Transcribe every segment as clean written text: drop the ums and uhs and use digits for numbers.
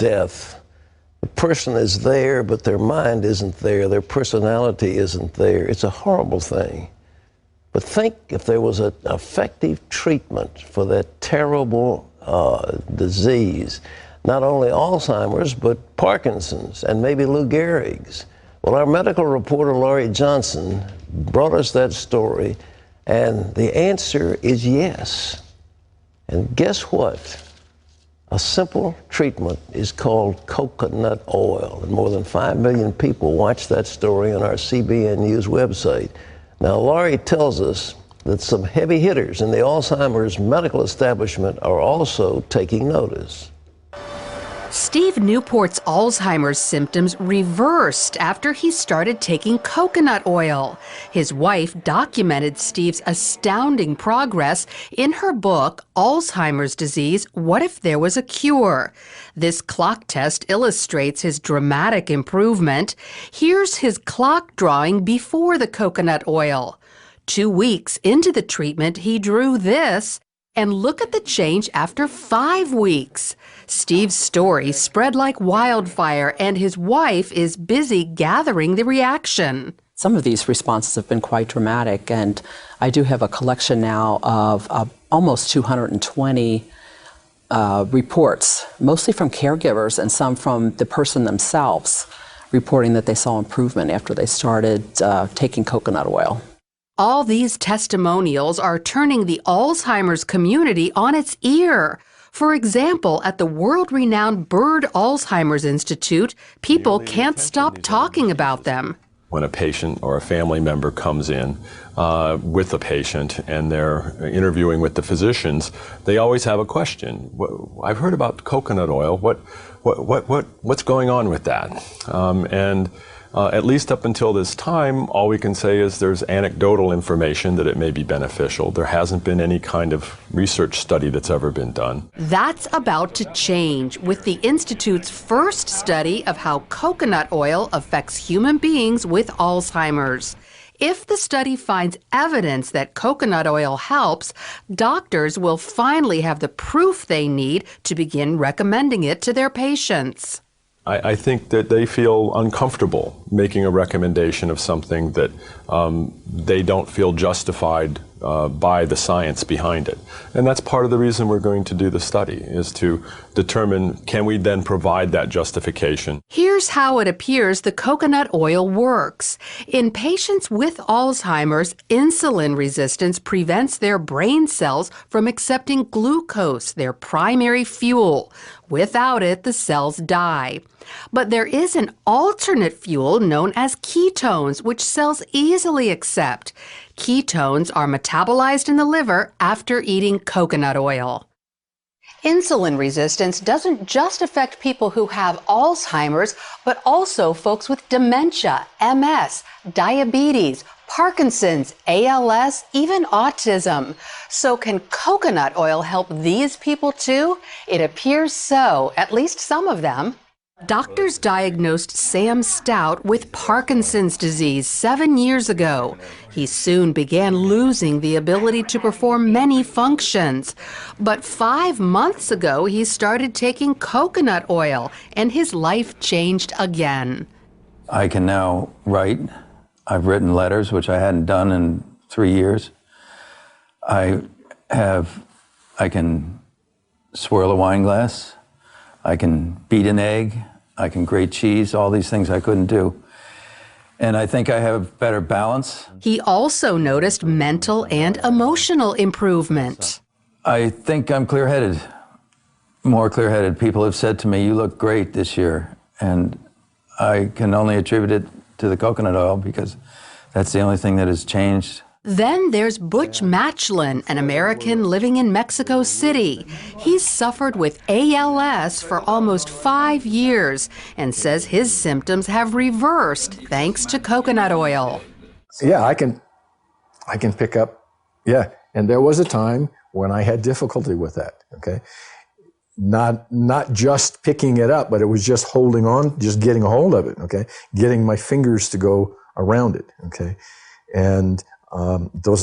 death, the person is there, but their mind isn't there. Their personality isn't there. It's a horrible thing. But think if there was an effective treatment for that terrible disease, not only Alzheimer's, but Parkinson's and maybe Lou Gehrig's. Well, our medical reporter, Laurie Johnson, brought us that story, and the answer is yes. And guess what? A simple treatment is called coconut oil, and more than 5 million people watched that story on our CBN News website. Now, Laurie tells us that some heavy hitters in the Alzheimer's medical establishment are also taking notice. Steve Newport's Alzheimer's symptoms reversed after he started taking coconut oil. His wife documented Steve's astounding progress in her book, Alzheimer's Disease, What If There Was a Cure? This clock test illustrates his dramatic improvement. Here's his clock drawing before the coconut oil. 2 weeks into the treatment, he drew this. And look at the change after 5 weeks. Steve's story spread like wildfire, and his wife is busy gathering the reaction. Some of these responses have been quite dramatic, and I do have a collection now of almost 220 reports, mostly from caregivers and some from the person themselves, reporting that they saw improvement after they started taking coconut oil. All these testimonials are turning the Alzheimer's community on its ear. For example, at the world-renowned Bird Alzheimer's Institute, people can't stop talking about them. When a patient or a family member comes in with a patient and they're interviewing with the physicians, they always have a question. I've heard about coconut oil. What's going on with that? At least up until this time, all we can say is there's anecdotal information that it may be beneficial. There hasn't been any kind of research study that's ever been done. That's about to change with the Institute's first study of how coconut oil affects human beings with Alzheimer's. If the study finds evidence that coconut oil helps, doctors will finally have the proof they need to begin recommending it to their patients. I think that they feel uncomfortable making a recommendation of something that they don't feel justified by the science behind it. And that's part of the reason we're going to do the study, is to determine, can we then provide that justification? Here's how it appears the coconut oil works. In patients with Alzheimer's, insulin resistance prevents their brain cells from accepting glucose, their primary fuel. Without it, the cells die. But there is an alternate fuel known as ketones, which cells easily accept. Ketones are metabolized in the liver after eating coconut oil. Insulin resistance doesn't just affect people who have Alzheimer's, but also folks with dementia, MS, diabetes, Parkinson's, ALS, even autism. So can coconut oil help these people too? It appears so, at least some of them. Doctors diagnosed Sam Stout with Parkinson's disease 7 years ago. He soon began losing the ability to perform many functions. But 5 months ago, he started taking coconut oil, and his life changed again. I can now write. I've written letters, which I hadn't done in 3 years. I can swirl a wine glass. I can beat an egg. I can grate cheese, all these things I couldn't do. And I think I have better balance. He also noticed mental and emotional improvement. I think I'm clear-headed, more clear-headed. People have said to me, you look great this year. And I can only attribute it to the coconut oil because that's the only thing that has changed. Then there's Butch Matchlin, an American living in Mexico City. He's suffered with ALS for almost 5 years and says his symptoms have reversed thanks to coconut oil. Yeah, I can pick up, yeah. And there was a time when I had difficulty with that, okay? Not just picking it up, but it was just holding on, just getting a hold of it, okay? Getting my fingers to go around it, okay? And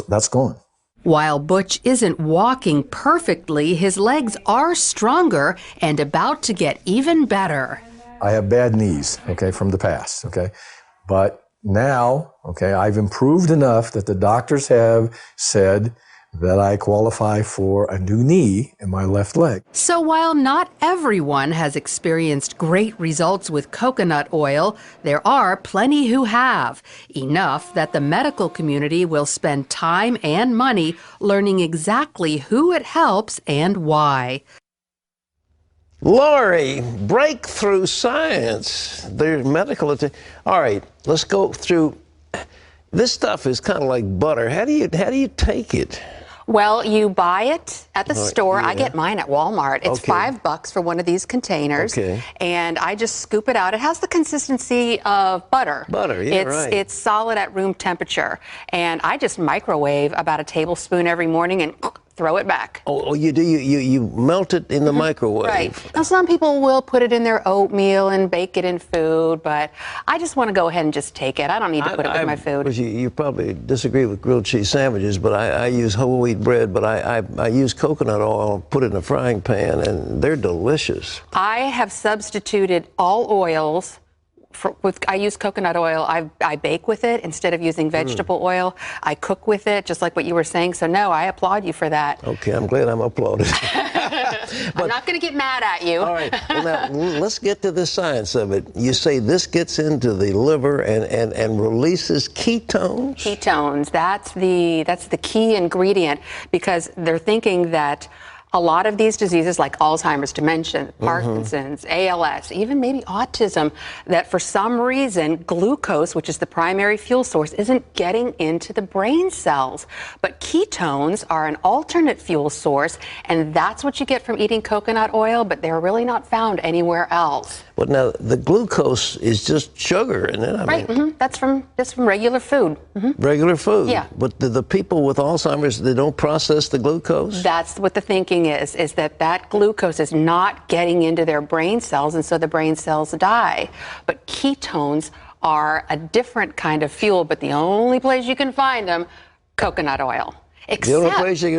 that's gone. While Butch isn't walking perfectly, his legs are stronger and about to get even better. I have bad knees, okay, from the past, okay? But now, okay, I've improved enough that the doctors have said that I qualify for a new knee in my left leg. So while not everyone has experienced great results with coconut oil, there are plenty who have. Enough that the medical community will spend time and money learning exactly who it helps and why. Lori, breakthrough science. There's medical. All right, let's go through. This stuff is kind of like butter. How do you take it? Well, you buy it at the store. Yeah. I get mine at Walmart. It's Okay. $5 for one of these containers. Okay. And I just scoop it out. It has the consistency of butter. Butter, yeah, right. It's solid at room temperature. And I just microwave about a tablespoon every morning and throw it back. Oh, you do? You melt it in the microwave? Right. Now, some people will put it in their oatmeal and bake it in food, but I just want to go ahead and just take it. I don't need to put it with my food. Of course, you probably disagree with grilled cheese sandwiches, but I use whole wheat bread, but I use coconut oil, put it in a frying pan, and they're delicious. I have substituted all oils. I use coconut oil. I bake with it instead of using vegetable oil. I cook with it, just like what you were saying. So, no, I applaud you for that. Okay, I'm glad I'm applauded. I'm not going to get mad at you. All right, well, now, let's get to the science of it. You say this gets into the liver and releases ketones? Ketones, that's the key ingredient, because they're thinking that a lot of these diseases like Alzheimer's, dementia, Parkinson's, ALS, even maybe autism, that for some reason glucose, which is the primary fuel source, isn't getting into the brain cells. But ketones are an alternate fuel source, and that's what you get from eating coconut oil, but they're really not found anywhere else. But now the glucose is just sugar, isn't it? I mean, That's from regular food. regular food. Yeah. But the people with Alzheimer's, they don't process the glucose? That's what the thinking is that glucose is not getting into their brain cells, and so the brain cells die. But ketones are a different kind of fuel, but the only place you can find them, coconut oil. The only place you can